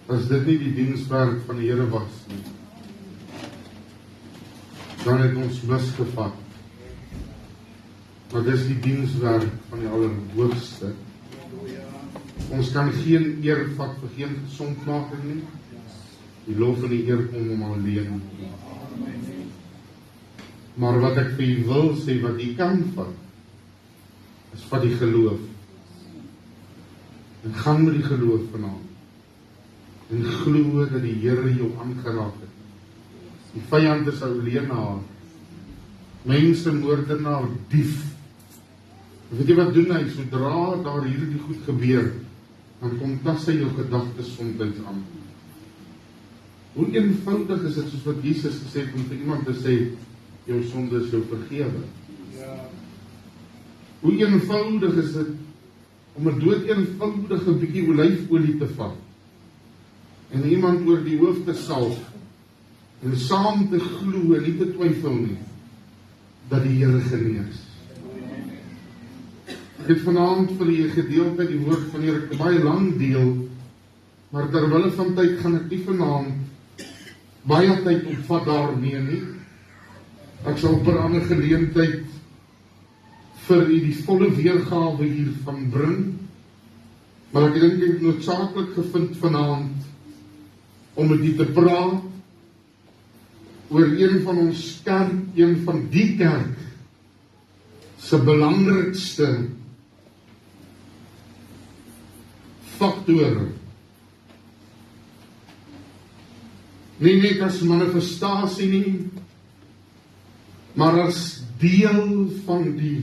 As dit nie die dienswerk van die Here was nie, dan het ons misgevat. Maar dis die dienswerk van die Allerhoogste. Ons kan geen eer vat vir geen gesondmaking nie. Die lof en die eer kom hom alleen. Maar wat ek vir u wil sê, wat u kan vat, is van die geloof. En gaan met die geloof vanaand. En glo dat die Here jou aangeraak het. Die vyand is ou leenaar, mensemoordenaar, dief. En weet jy wat doen hy? Sodra daar hierdie goed gebeur, dan kom tas hy jou gedagtes soms aan. Hoe eenvoudig is dit, soos wat Jesus gesê het, om vir iemand te sê, jou sonde is jou vergewe. Hoe eenvoudig is dit, om 'n dood eenvoudige bietjie olyfolie te vat, en iemand oor die hoof te salf, en saam te glo en nie te twyfel nie, dat die Here genees. Ek het vanaand vir die gedeelte die woord van die Here, ek baie lang deel, maar terwille van tyd gaan ek nie vanaand baie tyd opvat daarmee nie. Ek sal per ander geleentheid vir u die volle weergawe hiervan bring, maar ek dink ek noodsaaklik gevind vanaand om met u te praat oor een van ons kerk, een van die kerk se belangrikste faktore. Nie net as manifestasie nie, maar as deel van die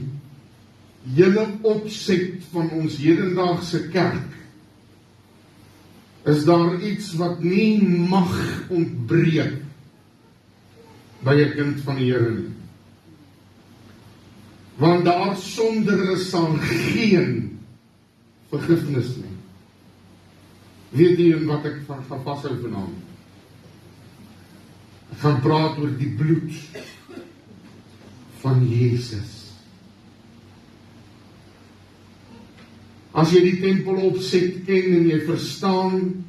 hele opset van ons hedendaagse kerk, is daar iets wat nie mag ontbreek by 'n kind van die Here nie. Want daar sonder is daar geen vergifnis nie. Weet jy in wat ek van gaan vashou vanaand? Ek gaan praat oor die bloed van Jesus. As jy die tempel opset ken en jy verstaan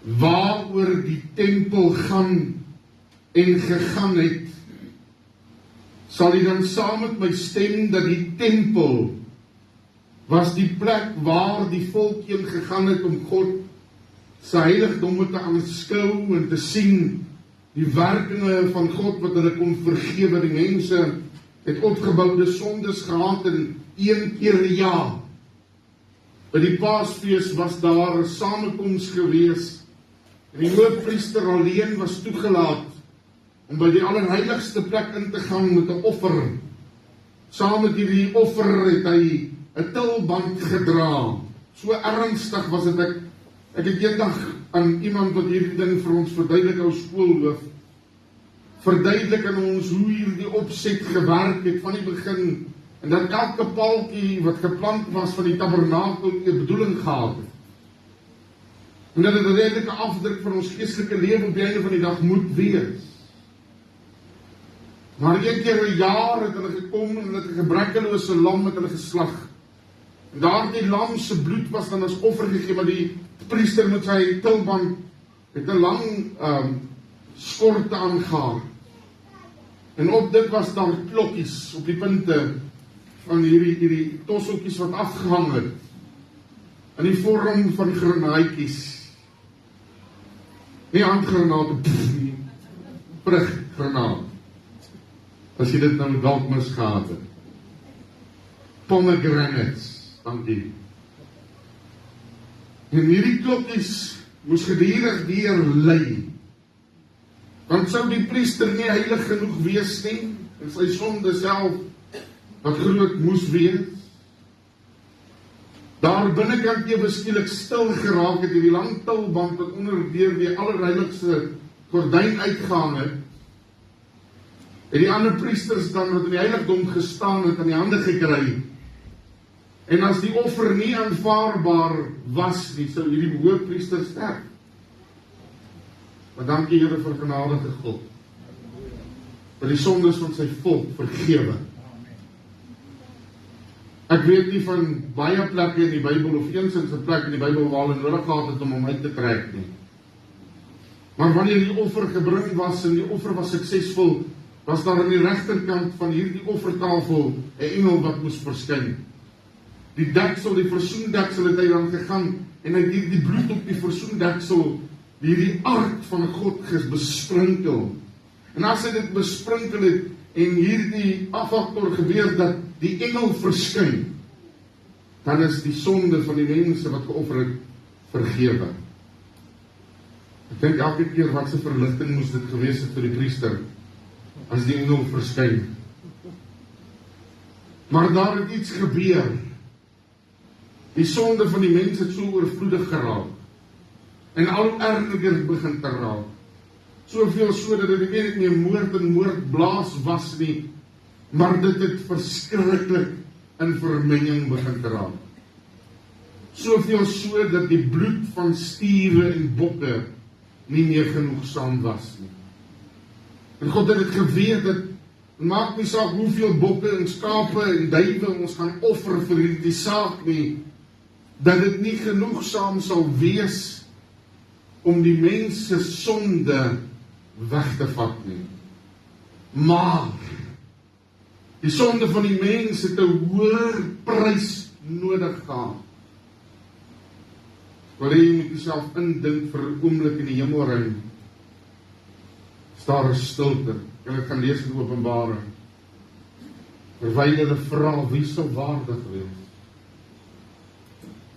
waaroor die tempel gaan en gegaan het, sal jy dan saam met my stem dat die tempel was die plek waar die volk heen gegaan het om God se heiligdomme te aanskou en te sien die werkinge van God wat hulle kon vergewe. Die mense het opgeboude sondes gehad en een keer 'n jaar. By die Paasfees was daar 'n samekoms gewees en die hoofpriester alleen was toegelaat om by die allerheiligste plek in te gaan met 'n offer. Saam met hierdie offer het hy 'n tulband gedra. So ernstig was dit. Ek het eendag aan iemand wat hierdie ding vir ons verduidelik, ou skoolhoof, verduidelik aan ons hoe hierdie opset gewerk het van die begin, en dat elke paaltjie wat geplant was van die tabernakel 'n bedoeling gehad het. En dat dit 'n redelike afdruk van ons geestelike lewe op die einde van die dag moet wees. Maar een keer 'n jaar het hulle gekom en hulle 'n gebrekkelose lam met hulle geslag. En daardie lam se bloed was dan as offer gegee, maar die priester met sy tulband het 'n lang skort aangehaal. En op dit was daar klokkies op die punte van hierdie tosseltjies wat afgehang het, in die vorm van granaatjies. Nie handgranate, nie pruggranaat. As jy dit nou dalk misgehad het. Pomegranates, dankie. En hierdie klokkies moes gedurig deurlei. Want sou die priester nie heilig genoeg wees nie, en sy sonde self wat groot moes wees. Daar binnekant ewe skielik stil geraak het, die lang tulband wat onder deur die allerheiligste gordyn uitgehang het, en die ander priesters dan wat in die heiligdom gestaan het, aan die hande gekry. En as die offer nie aanvaarbaar was nie, sou hierdie hoofpriester sterf. Maar dankie Here vir genadige God, vir die sondes van sy volk vergewe. Ek weet nie van baie plekke in die Bybel of eensinste plek in die Bybel waar hulle nodig gehad het om hom uit te trek nie. Maar wanneer die offer gebring was en die offer was suksesvol, was daar aan die regterkant van hierdie offertafel 'n engel wat moes verskyn. Die deksel, die versoendeksel het hy dan gegaan en hy het hierdie bloed op die versoendeksel, hierdie ark van God besprinkel. En as hy dit besprinkel het en hierdie afaktor gebeur dat die engel verskyn, dan is die sonde van die mense wat geoffer het vergewe. Ek dink elke keer wat se verligting moes dit gewees het vir die priester as die engel verskyn. Maar daar het iets gebeur. Die sonde van die mense het so oorvloedig geraak en al erger begin te raak. Soveel so dat dit nie meer moord en moordblaas was nie, maar dit het verskriklik in vermenging begin te raak. Soveel so dat die bloed van stiere en bokke nie meer genoegsaam was nie. En God het dit geweet dat maak nie saak hoeveel bokke en skape en duwe ons gaan offer vir hierdie saak nie, dat dit nie genoegsaam sal wees om die mens se sonde weg te vat nie. Maar die sonde van die mens het 'n hoër prys nodig gehad. Waar jy met jouself indink vir 'n oomblik in die hemelruim. Is daar 'n stilte. Ek gaan lees in Openbaring. Terwyl hulle vra wie sou waardig wees.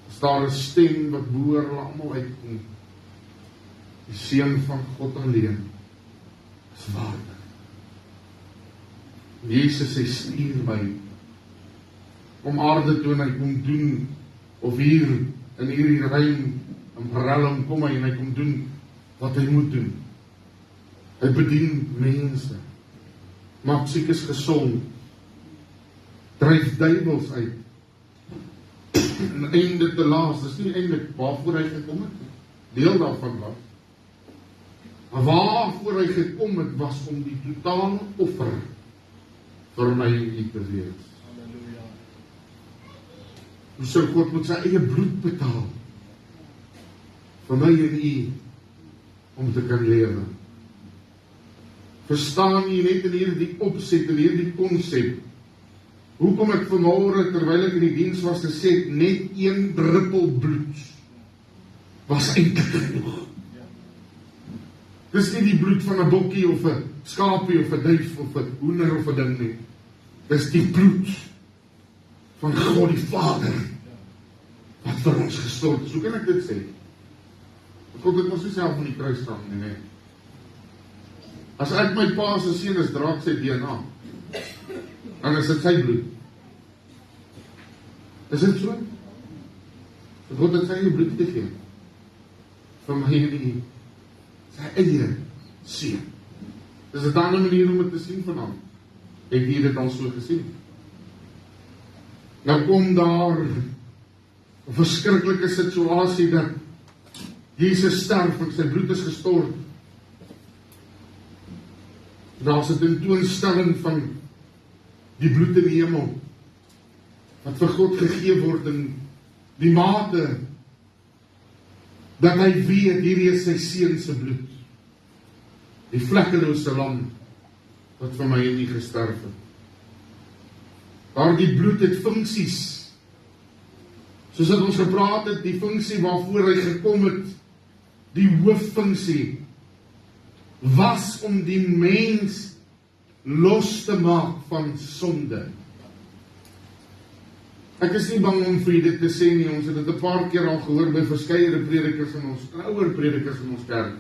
Is daar 'n stem wat bo hulle almal uitkom. Die Seun van God alleen is waardig. Jesus hy stuur my om aarde toe en hy kom doen, of hier in hierdie ruim in Parallel kom hy en hy kom doen wat hy moet doen. Hy bedien mense, maak siekes gesond, dryf duiwels uit, en einde te laas, dis nie eintlik waarvoor hy gekom het, deel daarvan was. Maar waarvoor hy gekom het, was om die totale offer vir my en u te wees. Hoe sou God met sy eie bloed betaal vir my en u om te kan lewe? Verstaan jy net in hierdie opset en hierdie konsep hoekom ek vanmôre terwyl ek in die diens was gesê het, net een druppel bloed was eintlik genoeg. Dis nie die bloed van 'n bokkie of 'n skaapie of 'n duif of 'n hoender of 'n ding nie. Dis die bloed van God die Vader wat vir ons gestort is. Hoe kan ek dit sê? God het ons nie self in die kruis staan nie, nee. As ek my pa se seun is, dra ek sy DNA. Dan is dit sy bloed. Is dit so? God het sy eie bloed gegee vir my en u. Sy eie seun. Dis 'n ander manier om dit te sien vanaand. Ek het dit al so gesien. Nou kom daar 'n verskriklike situasie dat Jesus sterf en sy bloed is gestort. Daar's 'n tentoonstelling van die bloed in die hemel wat vir God gegee word in die mate dat hy weet hierdie is sy seun se bloed. Die vlekkelose lam wat vir my en u gesterf het. Daardie bloed het funksies. Soos wat ons gepraat het, die funksie waarvoor hy gekom het, die hooffunksie was om die mens los te maak van sonde. Ek is nie bang om vir dit te sê nie, ons het dit 'n paar keer al gehoor by verskeie predikers in ons, ouer predikers in ons kerk.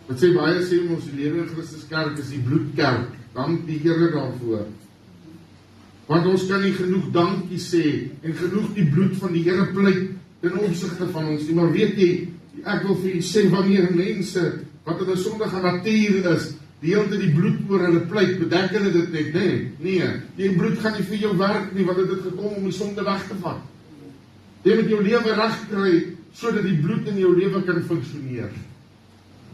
Wat sê baie sê ons die Lewe in Christus kerk is die bloedkerk, dank die Here daarvoor. Want ons kan nie genoeg dankie sê en genoeg die bloed van die Here pleit ten opsigte van ons nie, maar weet jy, ek wil vir u sê wanneer mense wat in 'n sondige natuur is, die hele tyd die bloed oor hulle pleit, bedek hulle dit net, nee, die bloed gaan nie vir jou werk nie, want dit het gekom om die sonde weg te vat. Jy moet jou lewe reg kry, sodat die bloed in jou lewe kan funksioneer.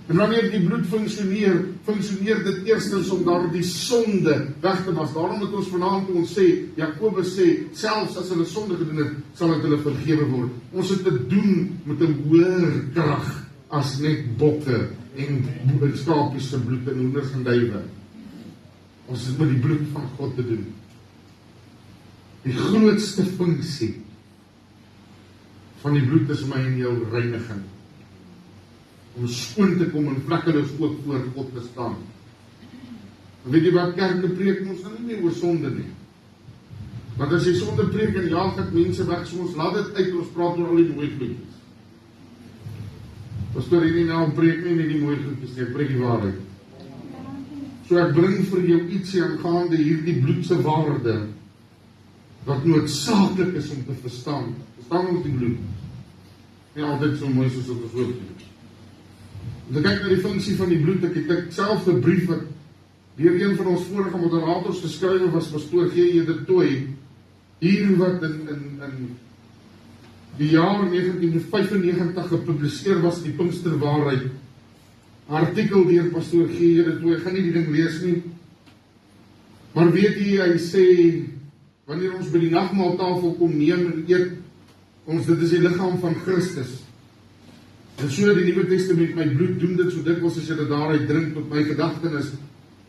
En wanneer die bloed funksioneer dit eerstens om daardie sonde weg te was. Daarom het ons vanaand ons sê, Jakobus sê, selfs as hulle sonde gedoen het, sal dit hulle vergewe word. Ons het te doen met 'n hoër krag as net bokke en skapies se bloed en hoenders en duwe. Ons het met die bloed van God te doen. Die grootste funksie van die bloed is my en jou reiniging. Om skoon te kom en vlekkeloos ook voor God te staan. En weet jy wat kerke preek, ons nie meer oor sonde nie. Want as jy sonde preek en jaag het mense weg, so ons laat dit uit, ons praat oor al die mooi goedjies. Pastoor, hier nie nou preek nie die mooi goedjies, ek preek die waarheid. So ek bring vir jou ietsie aangaande hierdie bloedse waarde, wat noodsaaklik is om te verstaan. Verstaan ons die bloed? Nie altyd so mooi soos ons hoop nie. As ek kyk na die funksie van die bloed, ek het self 'n brief wat deur een van ons vorige moderators geskrywe was, pastoor G.J. de Tooy, hier wat in die jaar 1995 gepubliseer was, die Pinksterwaarheid, 'n artikel deur pastoor G.J. de Tooy, ek gaan nie die ding lees nie, maar weet jy, hy sê, wanneer ons by die nagmaaltafel kom neem en eet, dit is die liggaam van Christus. En so die Nuwe Testament, my bloed doen dit so dikwels as julle daaruit drink tot my gedagtenis.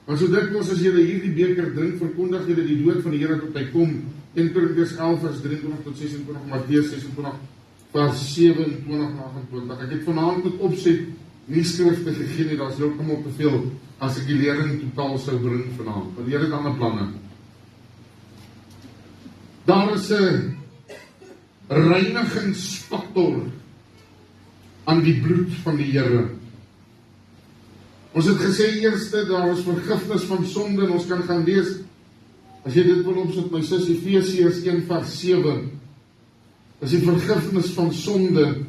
Maar so dikwels as julle hierdie beker drink, verkondig julle die dood van die Here tot hy kom. 1 Korintiërs 11 vers 23 tot 26, Matteus 26 vers 27 na 28. Ek het vanaand met opset nie skrifte gegee nie, daar's heeltemal te veel as ek die lering totaal sou bring vanaand. Want die Here het ander planne. Daar is 'n reinigingsfaktor aan die bloed van die Here. Ons het gesê eerste, daar is vergifnis van sonde, en ons kan gaan lees, as jy dit wil opsit, my sis, Efesiërs 1 vers 7, is die vergifnis van sonde,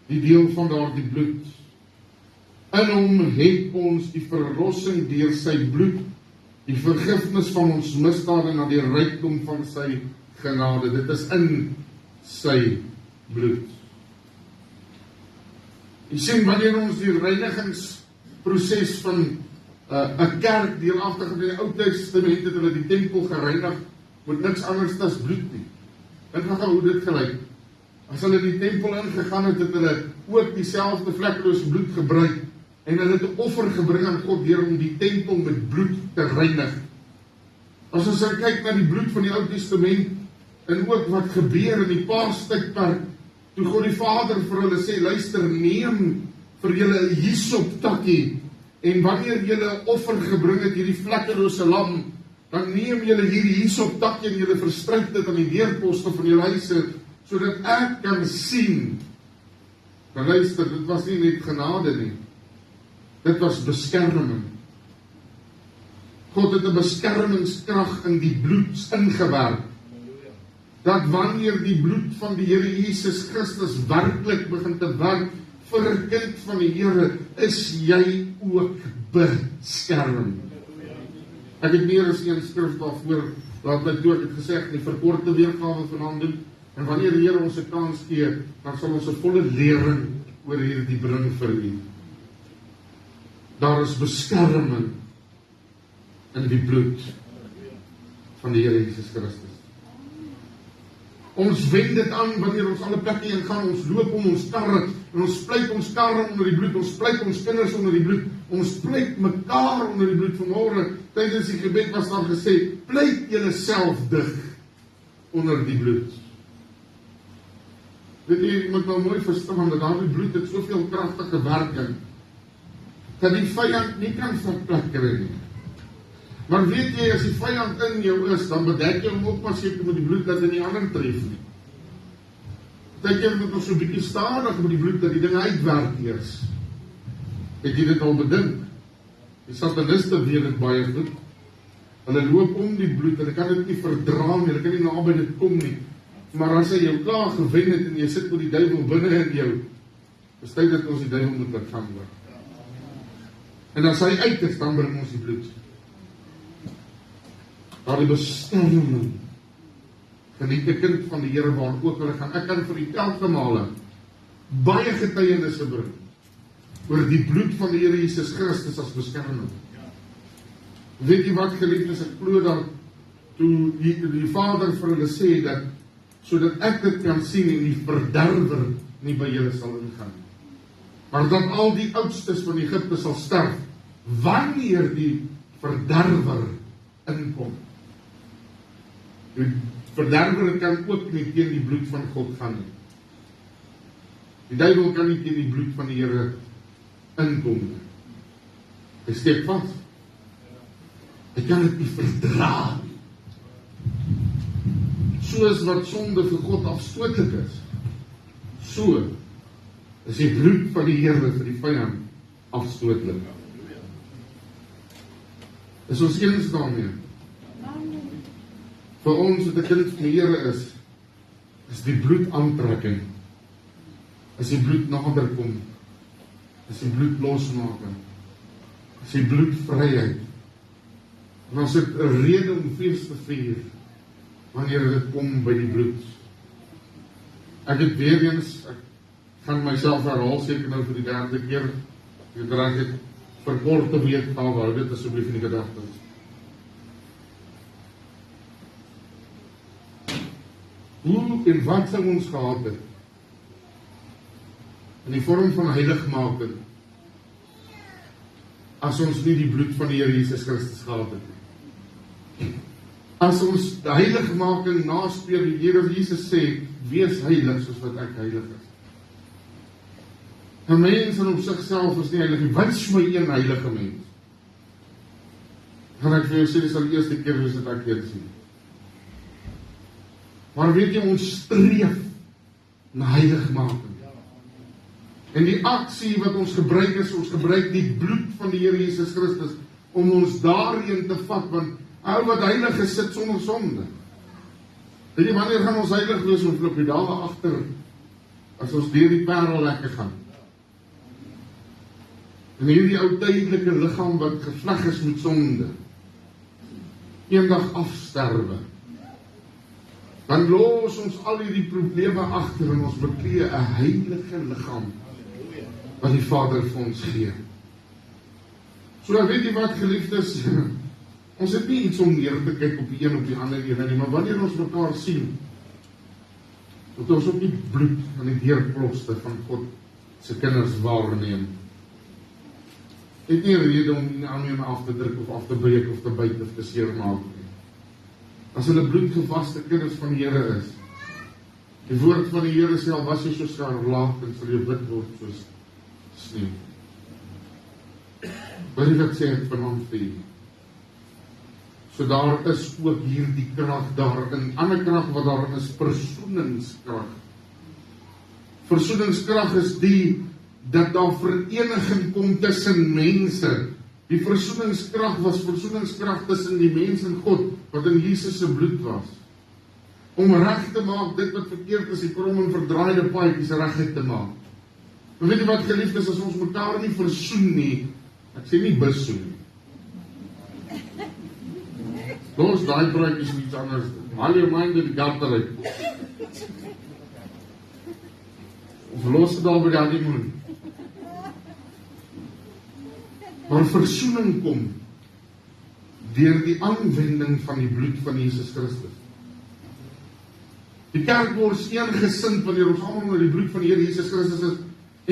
die deel van daardie bloed. In hom het ons die verlossing deur sy bloed, die vergifnis van ons misdade na die rykdom van sy genade. Dit is in sy bloed. Jy sien, wanneer ons die reinigingsproses van 'n kerk deelagtig in die Ou Testament het hulle die tempel gereinig met niks anders as bloed nie. Dink maar hoe dit gelyk. As hulle die tempel ingegaan het, het hulle ook dieselfde vlekkelose bloed gebruik en hulle het 'n offer gebring aan God deur om die tempel met bloed te reinig. As ons kyk na die bloed van die Ou Testament en ook wat gebeur in die Paastydperk, toe God die Vader vir hulle sê, luister, neem vir julle 'n hyssoptakkie, en wanneer julle 'n offer gebring het, hierdie vlekkelose lam, dan neem julle hierdie hyssoptakkie en julle verstryk dit aan die deurposte van julle huise, sodat ek kan sien. Maar luister, dit was nie net genade nie, dit was beskerming. God het 'n beskermingskrag in die bloed ingewerk, dat wanneer die bloed van die Here Jesus Christus werklik begin te werk vir 'n kind van die Here, is jy ook beskerm. Ek het meer as een skrif daarvoor, laat my toe, ek het gesê, die verkorte weergawe vanaand doen, en wanneer die Here ons 'n kans gee, dan sal ons 'n volle lering oor hierdie bring vir u. Daar is beskerming in die bloed van die Here Jesus Christus. Ons wend dit aan wanneer ons alle plekke heen gaan, ons loop om ons karre, en ons pleit ons karre onder die bloed, ons pleit ons kinders onder die bloed, ons pleit mekaar onder die bloed. Vanmôre, tydens die gebed was daar gesê, pleit julle self dig onder die bloed. Weet jy moet nou mooi verstaan, dat daardie bloed het soveel kragtige werking, dat die vyand nie kan verplekker nie. Maar weet jy, as die vyand in jou is, dan bedek jy hom ook maar seker met die bloed, dat hy nie ander tref nie. Dink jy moet ons so 'n bietjie stadig met die bloed, dat die ding uitwerk eers. Het jy dit al bedink? Die sataniste weet dit baie goed. Hulle loop om die bloed, hulle kan dit nie verdra nie, hulle kan nie naby dit kom nie. Maar as hy jou klaar gewen het, en jy sit met die duiwel binne in jou, is tyd dat ons die duiwel moet laat gaan word. En as hy uit is, dan bring ons die bloed. Daar die beskerming, geliefde kind van die Here, waar ook hulle gaan. Ek kan vir die telke male baie getuienisse bring oor die bloed van die Here Jesus Christus as beskerming. Weet jy wat, geliefdes, ek glo dat toe die Vader vir hulle sê dat, sodat ek dit kan sien en die verderwer nie by julle sal ingaan. Maar dat al die oudstes van Egipte sal sterf, wanneer die verderwer inkom. Die verderwer kan ook nie teen die bloed van God gaan nie. Die duiwel kan nie teen die bloed van die Here inkom nie. Hy steek vas. Hy kan dit nie verdra nie. Soos wat sonde vir God afstootlik is, so is die bloed van die Here vir die vyand afstootlik. Is ons eens daarmee? Vir ons wat 'n kind van die Here is die bloed aantrekking. As die bloed nader kom, is die bloed losmaking, is die bloed vryheid. En ons het 'n rede om fees te vier wanneer dit kom by die bloed. Ek het weer eens, ek gaan myself herhaal seker nou vir die 3de keer, ek draag dit vir korte week, hou dit asseblief in die gedagtes. Hoe en wat sou ons gehad het in die vorm van heiligmaking as ons nie die bloed van die Here Jesus Christus gehad het nie? As ons die heiligmaking naspeel, die Here Jesus sê, wees heilig soos wat ek heilig is. 'n Mens in op sigself is nie heilig nie. Wat is my een heilige mens? Gaan ek vir jou sê, dit sal die eerste keer wees dat ek dit sien. Maar weet jy, ons streef na heiligmaking. En die aksie wat ons gebruik is, ons gebruik die bloed van die Here Jesus Christus om ons daarin te vat, want ou wat heilig is, sit sonder sonde. Weet jy, wanneer gaan ons heilig wees, ons loop die dae agter, as ons deur die parel lekker gaan. En hierdie ou tydelike liggaam wat gevleg is met sonde, eendag afsterwe. Dan los ons al hierdie probleme agter en ons beklee 'n heilige liggaam wat die Vader vir ons gee. So weet jy wat, geliefdes, ons het nie iets om neer te kyk op die een op die ander nie, maar wanneer ons mekaar sien, moet ons ook die bloed aan die deurploste van God se kinders waarneem. Het nie rede om nie aan jou af te druk of af te breek of te byt of te seermaak nie. As hulle bloedgewaste kinders van die Here is, die woord van die Here sê, al was jy so skarlaat en sal jy wit word soos sneeu. Wat jy wat sê het vanaand vir jy? So daar is ook hier die krag daarin, ander krag wat daarin is, versoeningskrag. Versoeningskrag is die dat daar vereniging kom tussen mense. Die versoeningskrag was versoeningskrag tussen die mens en God, wat in Jesus se bloed was. Om reg te maak, dit wat verkeerd is, die krom en verdraaide paadjies regheid te maak. Maar weet jy wat, geliefdes, as ons mekaar nie versoen nie, ek sê nie besoen nie. Los daai praatjies iets anders. Haal jou mind uit die gutter uit. Of los dit al by die honeymoon. Maar versoening kom deur die aanwending van die bloed van Jesus Christus. Die kerk word eengesind wanneer ons almal onder die bloed van die Here Jesus Christus is,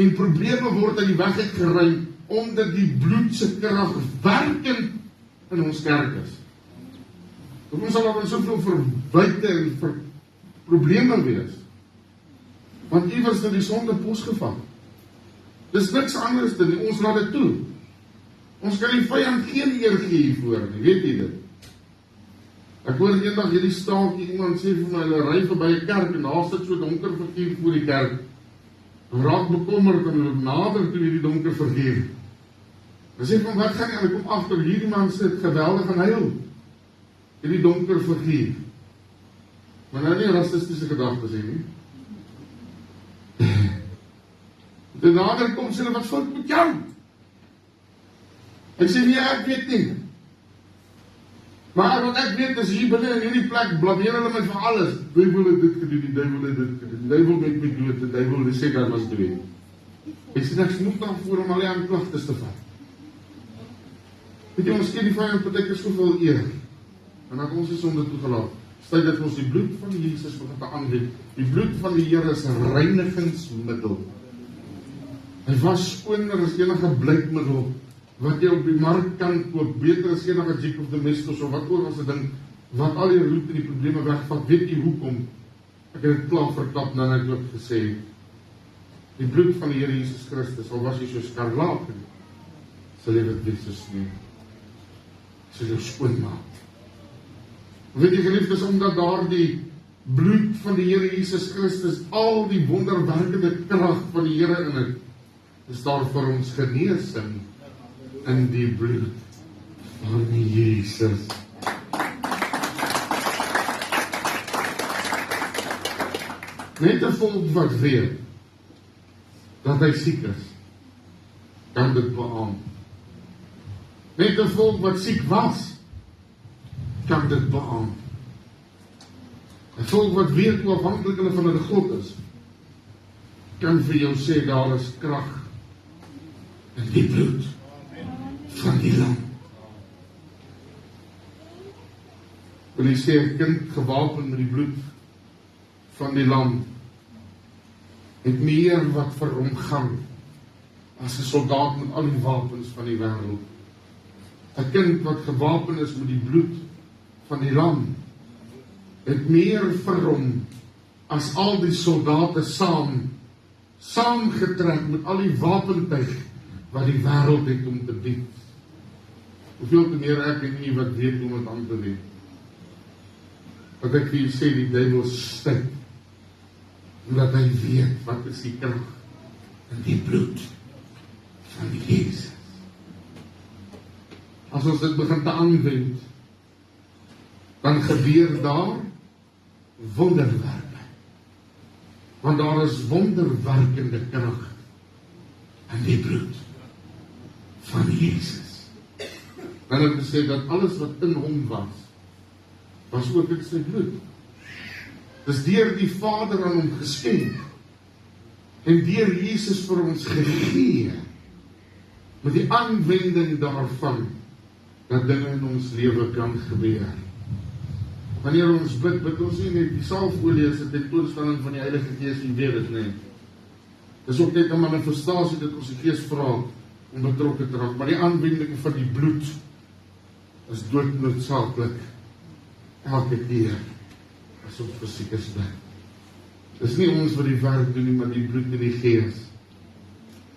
en probleme word uit die weg uitgeruim, omdat die bloed se krag werkend in ons kerk is. Ons sal dan soveel verwyte en probleme wees, want iewers het die sonde posgevat. Dis niks anders dan nie, ons laat dit toe. Ons kan die vyand geen eer gee hiervoor nie, weet jy dit? Ek hoor eendag hierdie staaltjie, iemand sê vir my, hulle ry verby 'n kerk en daar sit so donker figuur voor die kerk. En raak bekommerd en hulle nader toe hierdie donker figuur. Hulle sê van wat gaan nie, en ek kom agter, hierdie man sit geweldig en huil. Hierdie donker figuur. Maar nou nie rassistiese gedagtes hê nie. De nader kom sê hulle, wat fout met jou? Ek sê, nee, ek weet nie. Maar wat ek weet is, hier binne in hierdie plek, blameer hulle my vir alles. Die duiwel het dit gedoen, die duiwel het dit gedoen, die duiwel met my dood, die duiwel het sê, daar was dood. Hy sê niks moet daarvoor om al die aanklagtes te vat. Weet jy, ons ken die vyand partykeer soveel eer, en dat ons is sonde toegelaat. Stel dat ons die bloed van Jesus begin te aanwend. Die bloed van die Here is 'n reinigingsmiddel. Hy was skoner as enige bleikmiddel wat jy op die mark kan koop, beter as enige Jig of Domestos of wat ook as 'n ding wat al die roet en die probleme wegvat. Weet jy hoekom? Ek het dit klaar verklap nou net ook gesê. Die bloed van die Here Jesus Christus, al was jy so skarlaat, sal jy dit wees so sneeu. Sal jou skoon maak. Weet jy geliefdes, omdat daar die bloed van die Here Jesus Christus, al die wonderwerkende krag van die Here in het, is daar vir ons genesing in die bloed van Jesus. Net 'n volk wat weet dat hy siek is, kan dit beamoen. Net 'n volk wat siek was, kan dit beamoen. 'n volk wat weet hoe afhanklik hulle van hulle God is, kan vir jou sê daar is krag in die bloed van die lam. Wil jy sê 'n kind gewapen met die bloed van die lam het meer wat vir hom gaan as 'n soldaat met al die wapens van die wêreld. 'n kind wat gewapen is met die bloed van die lam het meer vir hom as al die soldate saamgetrek met al die wapentuig wat die wêreld het om te bied. Hoeveel te meer ek en nie wat weet hoe om het aan te wend. Wat ek vir jy sê, die duiwel styk, omdat hy weet wat is die krag in die bloed van die Jesus. As ons dit begin te aanwend, dan gebeur daar wonderwerke. Want daar is wonderwerkende krag in die bloed van Jesus. Dan het gesê dat alles wat in hom was ook in sy bloed. Dis deur die Vader aan hom geskenk en deur Jesus vir ons gegee, met die aanwending daarvan, dat dinge in ons lewe kan gebeur. Wanneer ons bid ons nie net die salfolie is 'n tentoonstelling van die Heilige Gees, jy weet dit nie. Dis ook net 'n manifestasie dat ons die Gees vra om betrokke te raak, maar die aanwending van die bloed is doodnoodsaaklik elke keer as ons fisiek is bid. Dis nie ons wat die werk doen nie, maar die bloed en die Gees.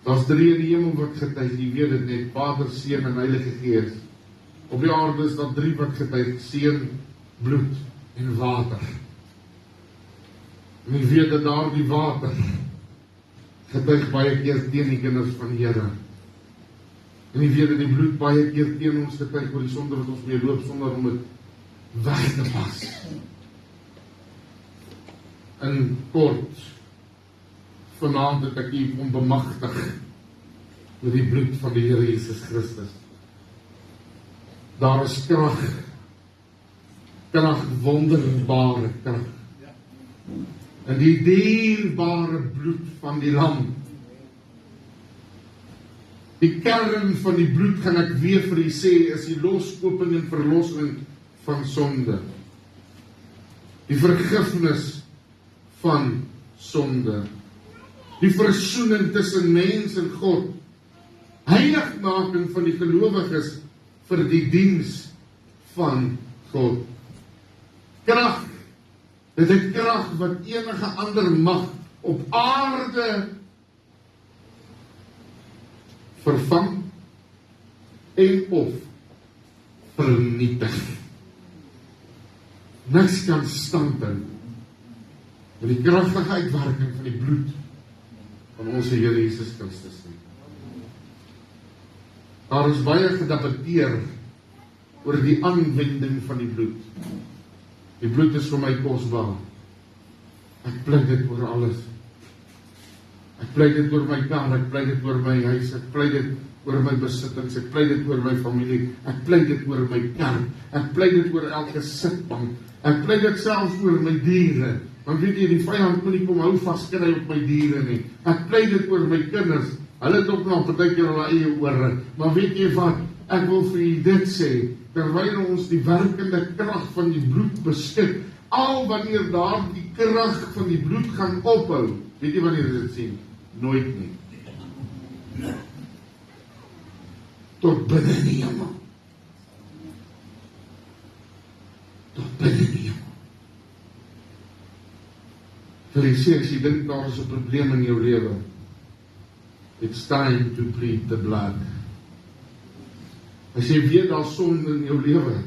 Daar's 3 in die hemel wat getuig, jy weet dit net, Vader, Seun en Heilige Gees. Op die aarde is daar 3 wat getuig, Seun, bloed en water. En jy weet dat daar die water getuig baie keer teen die kinders van die Here. En jy weet dat die bloed baie keer teen ons getuig oor die sonde wat ons mee loop sonder om dit weg te was. In kort, vanaand het ek hier om bemagtig met die bloed van die Here Jesus Christus. Daar is krag, wonderbare krag. En die dierbare bloed van die lam. Die kern van die bloed, gaan ek weer vir u sê, is die loskoping en verlossing van sonde. Die vergifnis van sonde. Die versoening tussen mens en God. Heiligmaking van die gelowiges vir die diens van God. Krag. Dit is krag wat enige ander mag op aarde vervang en of vernietig. Niks kan standhou met die kragtige uitwerking van die bloed van ons Here Jesus Christus nie. Daar is baie gedebatteer oor die aanwending van die bloed. Die bloed is vir my kosbaar. Ek pleit dit oor alles. Ek pleit dit oor my kar, ek pleit dit oor my huis, ek pleit dit oor my besittings, ek pleit dit oor my familie, ek pleit dit oor my kerk, ek pleit dit oor elke sitbank, ek pleit dit selfs oor my diere, Want weet jy, die vyand moet nie kom hou vaskry op my diere nie. Ek pleit dit oor my kinders. Hulle het ook nog partykeer hulle eie ore. Maar weet jy wat? Ek wil vir julle dit sê, terwyl ons die werkende krag van die bloed beskik, al wanneer daar die krag van die bloed gaan ophou, weet jy wanneer jy dit sien? Nooit nie. Tot binne in die hemel. Tot binne in die hemel. Wil jy sê, as jy dink daar is 'n probleem in jou lewe, it's time to plead the blood. As jy weet daar sonde in jou lewe,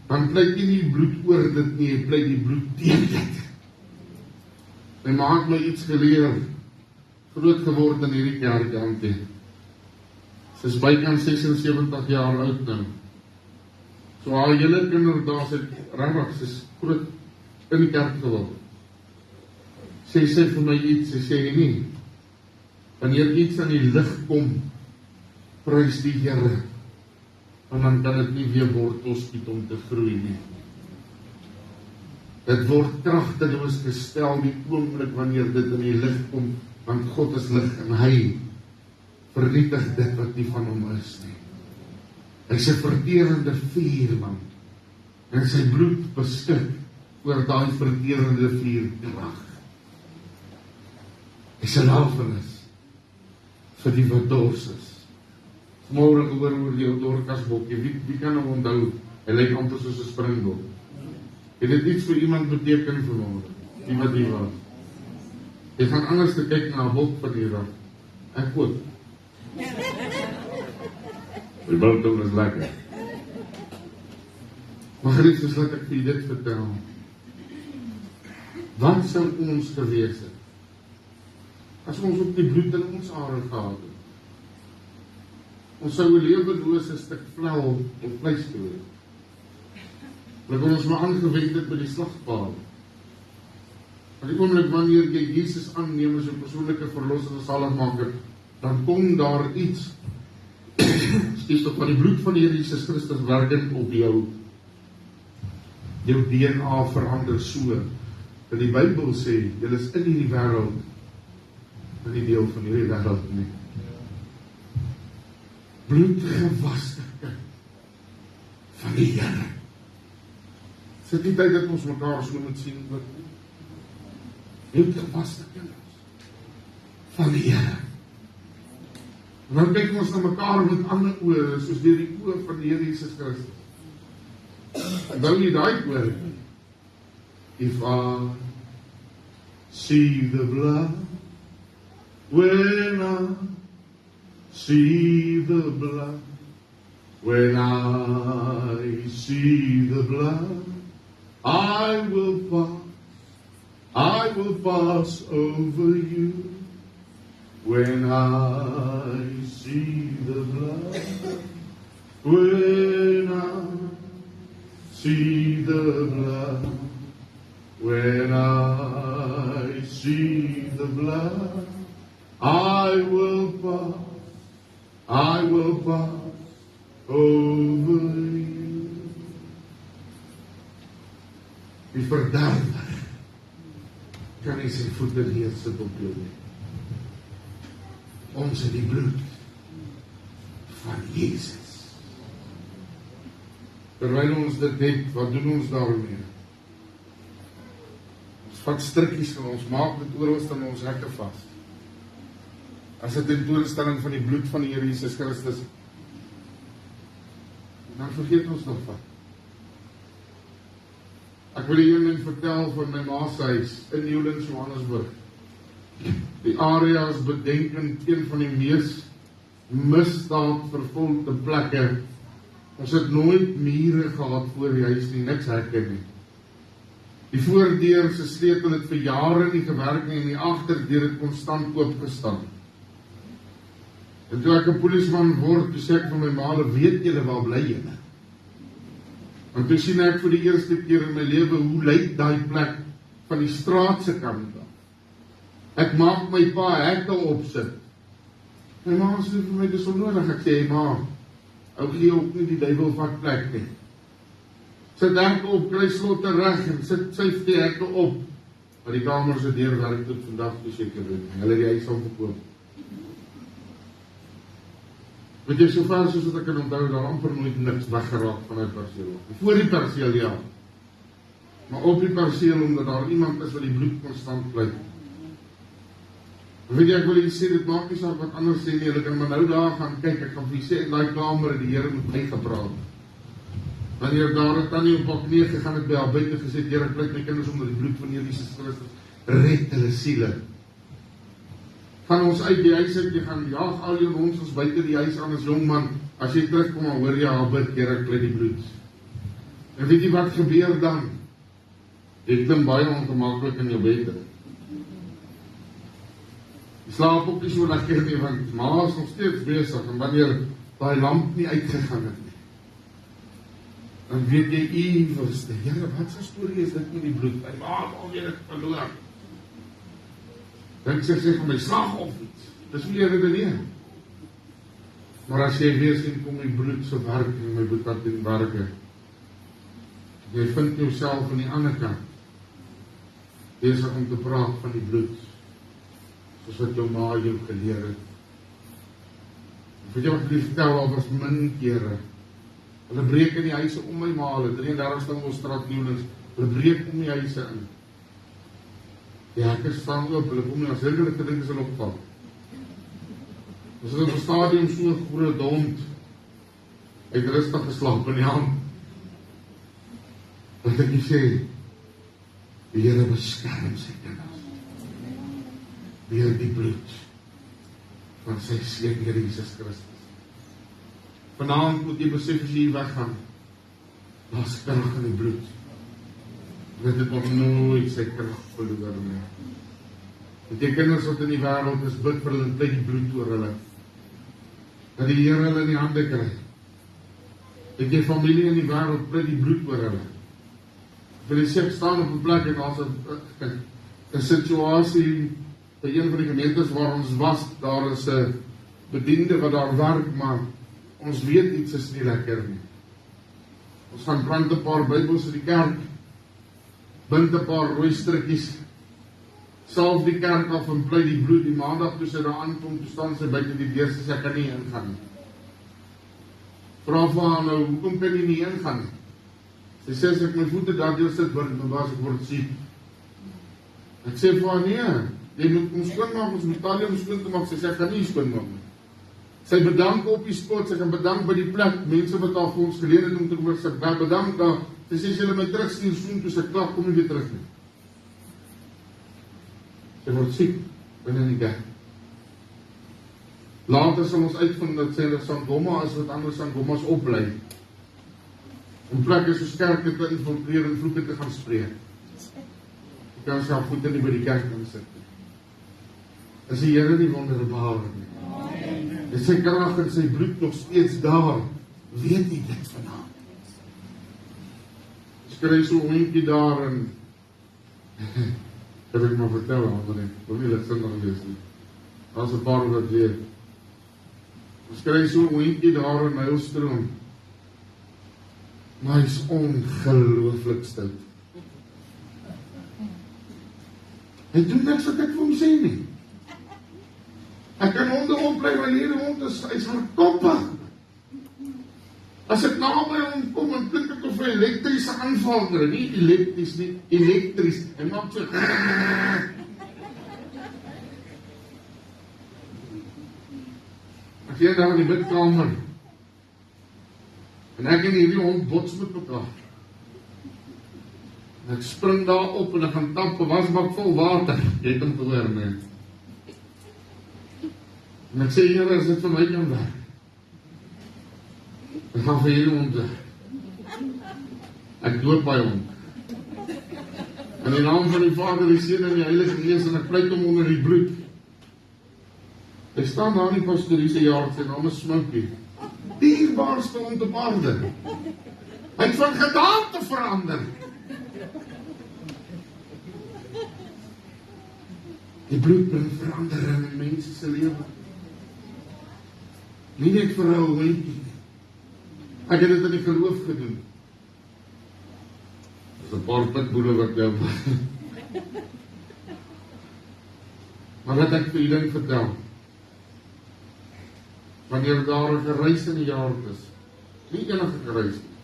dan pleit jy nie bloed oor dit nie, jy pleit die bloed teen dit. My ma het my iets geleer, groot geword in hierdie kerk, sy is bykans 76 jaar oud nou. So haar hele kinderdae het regtig, sy is groot in die kerk geword. Sy sê vir my iets, sy sê nie, wanneer iets aan die lig kom, prys die Here, en dan kan dit nie weer wortels skiet om te groei nie. Dit word kragteloos gestel die oomblik wanneer dit in die lig kom, want God is lig en hy vernietig dit wat nie van hom is nie. Hy is 'n verterende vuurman, en sy bloed beskik oor daai verterende vuurkrag. Hy is 'n lafenis vir die wat dors is. Môre gehoor oor jou Dorcasbokkie, wie kan hom onthou? Hy lyk amper soos 'n springbok. Het dit iets vir iemand beteken vanmôre? Die wat die was. Jy gaan anders te kyk na 'n bok van hier af. Ek ook. Die biltong is lekker. Maar Christus, laat ek vir dit vertel. Wat sou ons gewees het, as ons op die bloed in ons are gehad het? Ons sou 'n lewelose stuk flauw of vleis gewees. Dat ons maar aangewend het by die slagpaal. Maar die oomblik wanneer jy Jesus aanneem as jou persoonlike verlosser en saligmaker, dan kom daar iets, steeds tot van die bloed van die Here Jesus Christus werkend op jou. Jou DNA verander so, dat die Bybel sê, jy is in hierdie wêreld, in die deel van hierdie wêreld nie. Bloedgewaste kind van die Here. Is dit nie tyd dat ons mekaar so moet sien ook? Bloedgewaste kinders van die Here. En dan kyk ons na mekaar met ander oë, soos deur die oë van die Here Jesus Christus. Onthou jy daai oor? If I see the blood, when I see the blood, when I see the blood, I will pass over you. When I see the blood, when I see the blood, when I see the blood, I will pass over you. Die verderwer kan nie sy voete neersit op jou nie. Ons het die bloed van Jesus. Terwyl ons dit het, wat doen ons daarmee? Ons vat strikkies en ons maak dit oor ons aan ons hekke vas. As dit in toonstelling van die bloed van die Here Jesus Christus, dan vergeet ons nog van. Ek wil julle vertel van my ma se huis in Newlands, Johannesburg. Die area is bedenkend een van die mees misdaadvervolgde plekke. Ons het nooit mure gehad voor die huis nie, niks hekke nie. Die voordeur se sleutel het vir jare nie gewerk nie, en die agterdeur het konstant oopgestaan. En toe ek 'n polisieman word, toe sê ek vir my ma, weet julle waar bly julle? En toe sien ek vir die eerste keer in my lewe hoe lyk daai plek van die straat se kant af. Ek maak my pa hekke opsit. My ma sê vir my, dis onnodig. Ek sê, ma, ou gee ook nie die duiwel vat plek nie. Sit hekke op, kry slotte reg en sit sy die hekke op. Maar die kamer se deur werk tot vandag toe seker weet. Hulle het die huis al verkoop. Weet jy, sover soos wat ek kan onthou, daar amper nooit niks weggeraak van die perseel. Voor die perseel, ja. Maar op die perseel, omdat daar iemand is wat die bloed konstant bly. Weet jy, ek wil jy sê, dit maak nie saak wat anders sê nie, hulle kan maar nou daar gaan kyk, ek gaan vir jy sê, in die kamer het die Here met my gepraat. Wanneer daar het tannie op haar knie gegaan het by haar buite gesê, Here, ek pleit my kinders onder die bloed van Jesus Christus, red hulle siele. Gaan ons uit die huis uit, jy gaan jaag al jou honds ons buite die huis aan as jongman, as jy terugkom, dan hoor jy haar bid, Here, ek pleit die bloed. En weet jy wat gebeur dan? Jy klim baie ongemaklik in jou bed. Jy slaap ook nie so lekker nie, want ma is nog steeds besig, en wanneer die lamp nie uitgegaan het nie, dan weet jy iewers, Here, wat so storie is dit met die bloed? My ma het alweer het verloor. Dan sê vir my, slag of iets. Dis hoe jy redeneer. Maar as jy weer sien, kom die bloed so werk, en my bloed wat in werke, jy vind jouself aan die ander kant, besig om te praat van die bloed, soos wat jou ma jou geleer het. Weet jy wat ek vertel, al was min kere, hulle breek in die huise om my ma, hulle 33 Stingelstraat Nieuwlings, hulle breek om die huise in. Die hekke staan oop, hulle kom nie, as hulle te dink is hulle opval. As hulle op die stadium so'n groot hond, uit rustig geslaap in die hand, wat ek nie sê, die Here beskerm sy kinders, deur die bloed van sy seun Here Jesus Christus. Vanaand moet jy besef as jy hier weggaan, daar's krag in die bloed. Dit het nog nooit sy krag verloor nie. Dat die kinders wat in die wêreld is, bid vir hulle, pleit die bloed oor hulle. Dat die Here hulle in die hande kry. Dat die familie in die wêreld, pleit die bloed oor hulle. Ek wil sê, ek staan op 'n plek en daar's 'n situasie by een van die gemeentes waar ons was, daar is 'n bediende wat daar werk, maar ons weet iets is nie lekker nie. Ons gaan brand 'n paar Bybels in die kerk, bind 'n paar rooi strikkies, salf die kerk af en pleit die bloed. Die maandag toe sy daar aankom, toe staan sy buite die deur, sê sy kan nie ingaan nie. Vra vir haar nou, hoekom kan jy nie ingaan nie? Sy sê, as ek my voete daardeur sit, ek word siek. Ek sê vir haar, nee, jy moet kom skoonmaak, ons moet al jou skoon te maak. Sy sê, ek kan nie skoonmaak nie. Sy bedank op die spot, sy kan bedank by die plek, mense wat al vir ons geleer het om te hoor, sy bedank daar. Sy sê, sy hulle my terugstuur soen, toe sy klaar, kom nie weer terug nie. Sy word siek, binne die kerk. Later sal ons uitvind dat sy hulle Sangoma is, wat ander Sangomas oplei. Om plekke soos kerke te infiltreer en vloeke te gaan spreek. Jy kan sy voete nie by die kerk kan sit. Is die Here nie wonderbaar nie? Is sy krag en sy bloed nog steeds daar? Weet jy dit vanaand? Ek kry so 'n hondjie daar en heb ek maar vertel, maar ek wil nie ligsinnig wees nie. Daar's 'n paar wat weet. Ons kry so 'n hondjie daar in Nylstroom. Maar hy is ongelooflik stout. Hy doen niks wat ek vir hom sê nie. Ek kan honde oplei, maar hierdie hond is verkoppig. As ek naby hom kom, en klink ek of 'n elektrische aanval kry, nie elektries nie, elektries. Hy maak so. Ek sien daar in die bidkamer. En ek en hierdie hond bots met mekaar. En ek spring daar op en ek gaan tap 'n wasbak vol water. Jy het hom gehoor, nee. En ek sê, Here, is dit vir my kan werk? Ek gaan vir hierdie hond weg. Ek doop by hom. In die naam van die Vader, die Seun en die Heilige Gees, en ek pleit hom onder die bloed. Ek staan daar in die pastorie se jaard, sy naam is Smokey. Dierbaarste hond op aarde. Hy het van gedaante verander. Die bloed bring verandering in mense se lewe. Nie net vir 'n hondjie nie. Ek het dit in die geloof gedoen. Dis 'n paar pitboele wat jou Maar wat ek vir julle vertel, wanneer daar 'n gereis in die jaar is, nie enige gereis nie,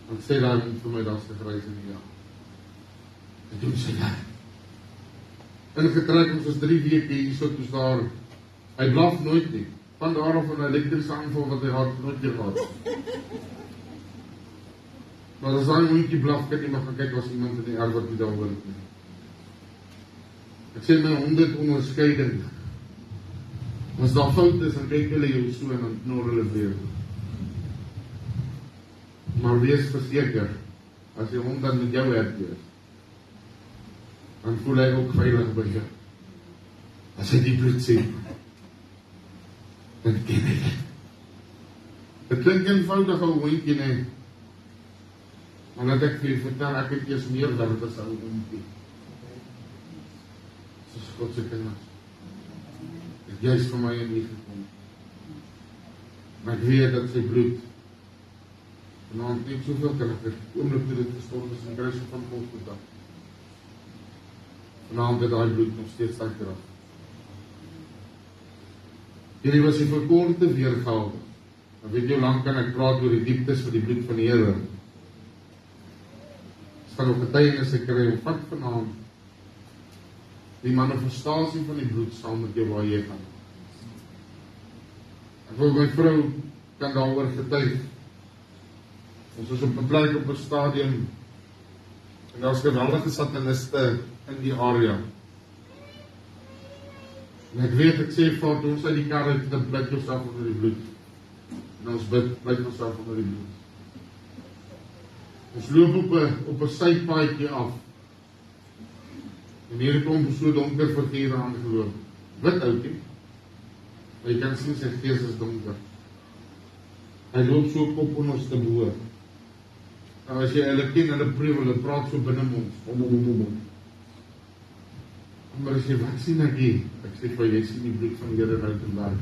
dan sê daar vir my, daar's 'n gereis in die jaar. En doen sy werk. Ingetrek ons is 3 weke hier, so toes daar, hy blaf nooit nie, van daar af 'n elektrische aanval wat hy had, nooit keer gehad. Maar as daai hondjie blaf, kan jy maar gaan kyk, was iemand in die erf wat nie daar hoor het nie. Ek sê my honde het onderscheiding. As daar fout is, dan kyk hulle jou so en dan knor hulle weer. Maar wees verseker, as die hond dan met jou herkeer, dan voel hy ook veilig by jou. As hy die bloed sien, dan ken hy dit. Het klink eenvoudig ou hondjie, nee. Maar laat ek vir jy vertel, ek het eers meer dan het as ou hondjie. Soos God se kinders. Het juist vir my in nie gekom. Maar ek weet dat sy bloed vanaand net soveel kan ek oomlik toe dit gestort is en kruis van God gedag. Vanaand het daai bloed nog steeds sy krag. Hierdie was die verkorte weergawe. Dan weet jy hoe lang kan ek praat oor die dieptes van die bloed van die Here. Ons gaan ook getuienisse kry om vat vanaand die manifestasie van die bloed saam met jou waar jy gaan. Ek wil my vrou kan daaroor getuig. Ons is op 'n plek op 'n stadium en daar's geweldige sataniste in die area. En ek weet, ek sê vir ons uit die kar uit, dan blyk jouself onder die bloed. En ons bid, blyk jouself onder die bloed. Ons loop op 'n sypaadjie af. En hier kom so donker figuur aangeloop. Wit ouetjie. Maar jy kan sien sy gees is donker. Hy loop so kop on ons te boor. Nou as jy hulle ken, hulle preek, hulle praat so binne ons. Maar as jy, wat sien ek hier? Ek sê vir jy sien die bloed van die Here nou te werk.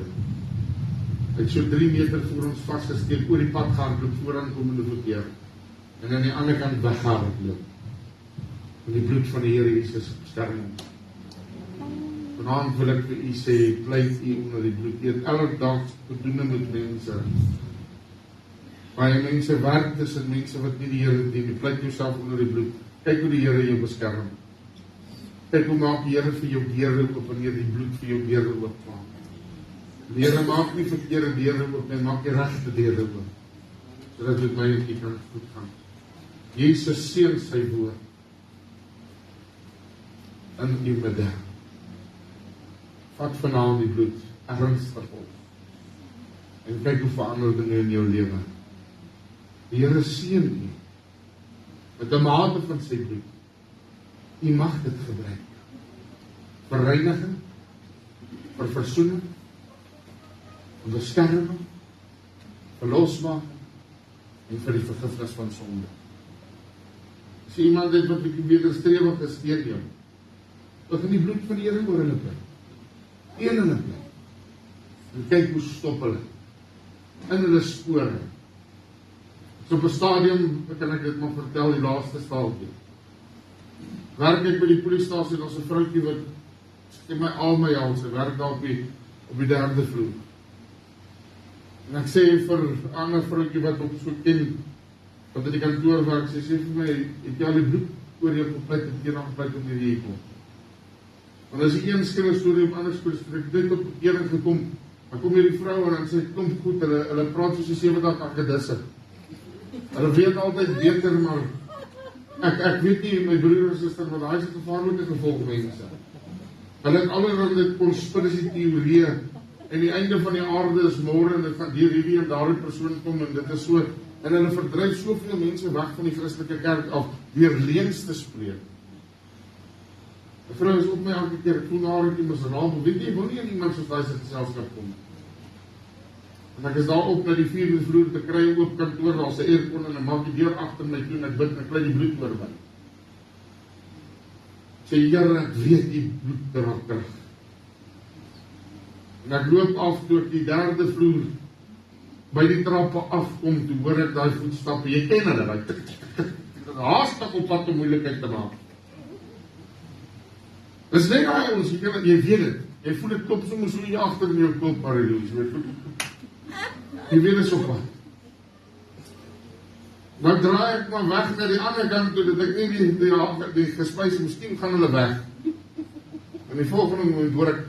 Hy het so 3 meter voor ons vasgesteek, oor die pad gehardloop, vooraankomende verkeer. En aan die ander kant weghardloop. En die bloed van die Here Jesus beskerming. Vanaand wil ek vir u sê, pleit u onder die bloed. U het elke dag bedoene met mense. Baie mense werk tussen mense wat nie die Here dien. U pleit jouself onder die bloed. Kyk hoe die Here jou beskerm. Kyk hoe maak die Here vir jou deure oop wanneer die bloed vir jou deure oop maak. Die Here maak nie verkeerde deure oop, hy maak die regte deure oop. Sodat dit my en u kan goed gaan. Jesus seën sy woord in die midde. Vat vanaand die bloed, ernstig op. En kyk hoe verander dinge in jou lewe. Die Here seën u met 'n mate van sy bloed. U mag dit gebruik. Vir reiniging, vir versoening, vir beskerming, vir losmaking en vir die vergifnis van sonde. As iemand het wat bietjie wederstrewig is teen jou, wat in die bloed van die Here oor hulle bly. Een hulle bly. En kyk hoe stop hulle. In hulle spore. So op 'n stadium, kan ek dit maar vertel, die laaste staaltjie. Werk ek by die poliestasie, daar's 'n vroukie wat sê my al my hals, sy werk daar op die 3de vloer. En ek sê vir 'n ander vroukie wat op so ken, wat in die kantoor werk, sy sê vir my, het jy al die bloed oor jou gepleit, het jy dan gepleit om hier kom. Want as die een skille storie op ander storie, ek dit op verkeering gekom, dan kom hier die vrou en dan sê, klomp goed, hulle praat soos die 7 dag akedisse. Hulle weet altyd beter, maar ek weet nie, my broer en suster, want hy is 'n gevaarlike gevolg mense. Hulle het allerhande conspiracy theorieë, en die einde van die aarde is môre, en dit gaan deur hierdie en daardie persoon kom, en dit is so, en hulle verdryf soveel mense weg van die Christelike kerk af, deur leuns te spreek. 'n Vrou is op my elke keer, ek voel na haar, ek miserabel, weet jy, wil nie in iemand soos daai se geselskap kom. En ek is daar op na die 4de vloer te kry, oop kantoor, daar's 'n aircon en ek maak die deur agter my toe en ek bid en ek kry die bloed oor my. Sê Here, ek weet die bloed terug. En ek loop af toe ek die 3de vloer by die trappe afkom, toe hoor ek daai voetstappe, jy ken hulle, daai tik tik tik tik, haastig op pad om moeilikheid te maak. Dis net daai ons, jy weet dit. Jy voel dit klop soms so hier agter in jou kop, Marie-Louise. Jy weet dit so wat. Nou draai ek maar weg na die ander kant toe, dat ek nie die gespuis, miskien gaan hulle weg. En die volgende moment hoor ek,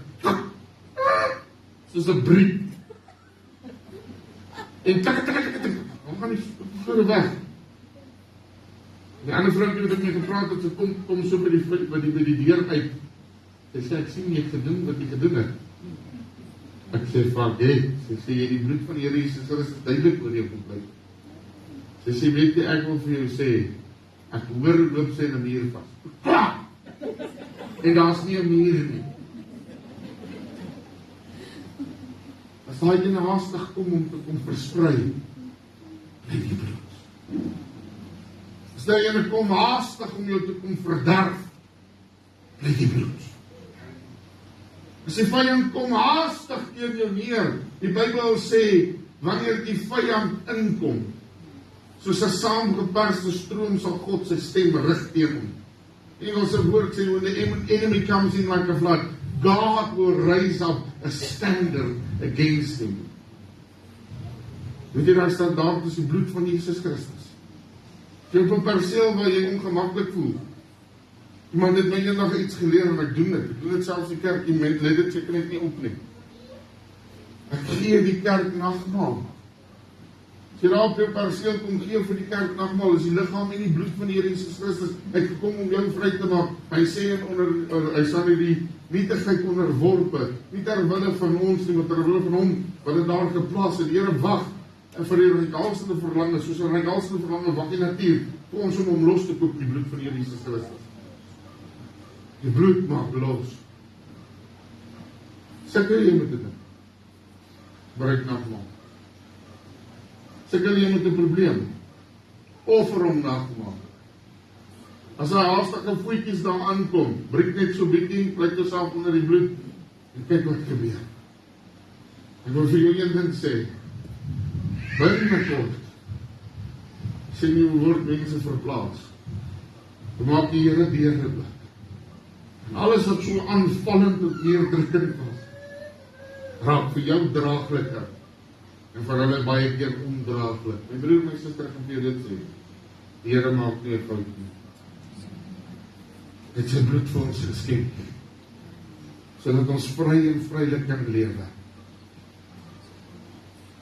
soos 'n briek. En tak, dan gaan die vloere weg. Die ander vrouwtjie wat ek mee gepraat het, sy kom so by die deur uit. Sy sê, ek sien jy het gedoen wat jy gedoen het. Ek sê, fuck it. Sy sê, jy die bloed van die Here Jesus Christus duidelik oor jou kom bly. Sy sê, weet jy, ek wil vir jou sê, ek hoor loop sy in 'n muur vas. Klap! En daar is nie 'n muur nie. As daai ding haastig kom om te kom versprei, bly die bloed. As daai ene kom haastig om jou te kom verderf, bly die bloed. As die vyand kom haastig teen jou neer, die Bybel sê, wanneer die vyand inkom, soos 'n saamgeperste stroom sal God sy stem rig teen hom. Engelse woord sê, when the enemy comes in like a flood, God will raise up a standard against him. Weet jy, daar staan daar tussen die bloed van Jesus Christus. Jy op 'n perseel waar jy ongemaklik voel. Iemand het my eendag iets geleer en ek doen dit. Ek doen dit selfs die kerk, die mens let dit seker net nie op nie. Ek gee die kerk nagmaal. As jy daar op jou perseel kom gee vir die kerk nagmaal, is die liggaam en die bloed van die Here Jesus Christus uitgekom om jou vry te maak. Hy sê hy sal die nietigheid onderworpe, nie ter wille van ons nie, maar ter wille van hom, wat het daar geplaas het. Die Here wag en vir die rykhalsende verlange, soos 'n rykhalsende verlange wag die natuur, vir ons om hom los te koop, die bloed van die Here Jesus Christus. Die bloed maak los. Sukkel jy met dit? Breek nagmaal. Sukkel jy met 'n probleem? Offer hom nagmaal. As hy haastige voetjies daar aankom, breek net so bietjie, pluk jouself onder die bloed en kyk wat gebeur. Ek wil vir jou een ding sê. Binnekort sien jy hoe word mense verplaas. Maak die Here deurgeblik. En alles wat so aanvallend en neerdrukkend was, raak vir jou draagliker en vir hulle baie keer ondraaglik. My broer, my suster, ek gaan vir jou dit sê. Die Here maak nie 'n fout nie. Het sy bloed vir ons geskenk, sodat ons vry en vrylik kan lewe.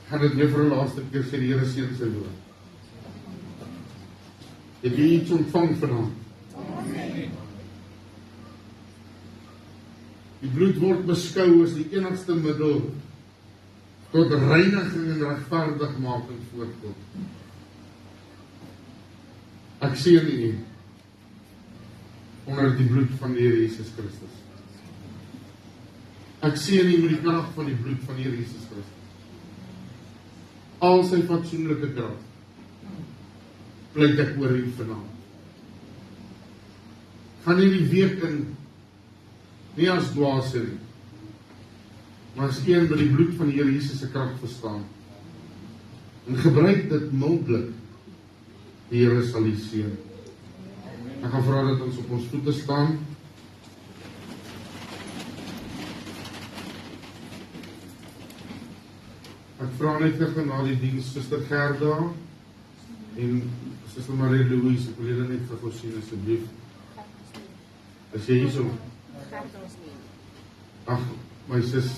Gaan dit weer vir 'n laaste keer sê, die Here seën sy woord. Het jy iets ontvang vanaand? Amen. Die bloed word beskou as die enigste middel tot reiniging en regverdigmaking voor God. Ek seën u onder die bloed van die Here Jesus Christus. Ek seën u met die krag van die bloed van die Here Jesus Christus. Al sy fatsoenlike krag pleit ek oor u vanaand. Gaan hierdie week in nie as dwaase nie, maar as een met die bloed van die Here Jesus se krag verstaan. En gebruik dit mildelik. Die Here sal u seën. Ek gaan vra dat ons op ons voete staan. Ek vra net vir na die diens, Suster Gerda en Suster Marie-Louise, ek wil julle net vir ons sien asseblief. Is jy hier so? Ag, my sis.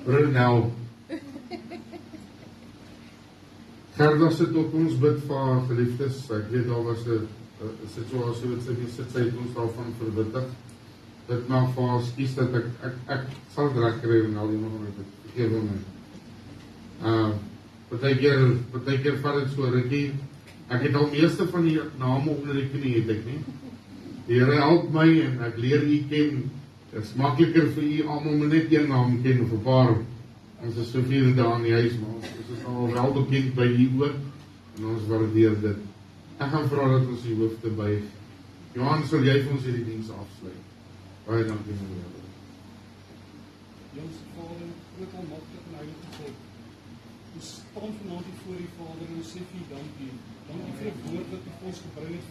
Renel. Gerda sit op ons bid vir haar geliefdes. Ek weet daar was 'n situasie wat sy sit, sy het ons daarvan verwittig. Dit maak vir haar skies dat ek sal reg kry en al die nog net vergewe my. Partykeer vat dit so rukkie. Ek het al meeste van die name onder die knie, het ek nie. Die Here help my en ek leer u ken. Dit is makliker vir u almal om net een naam ken of 'n paar. Ons is soveel daar in die huis, maar ons is al wel bekend by u ook en ons waardeer dit. Ek gaan vra dat ons die hoofde buig. Johan, sal jy vir ons hierdie diens afsluit? Baie dankie vir julle. Ons Vader, groot almagtige en heilige God. Ons staan vanaand voor u Vader en ons sê vir u dankie. Dankie vir die woord wat u vir ons gebring het.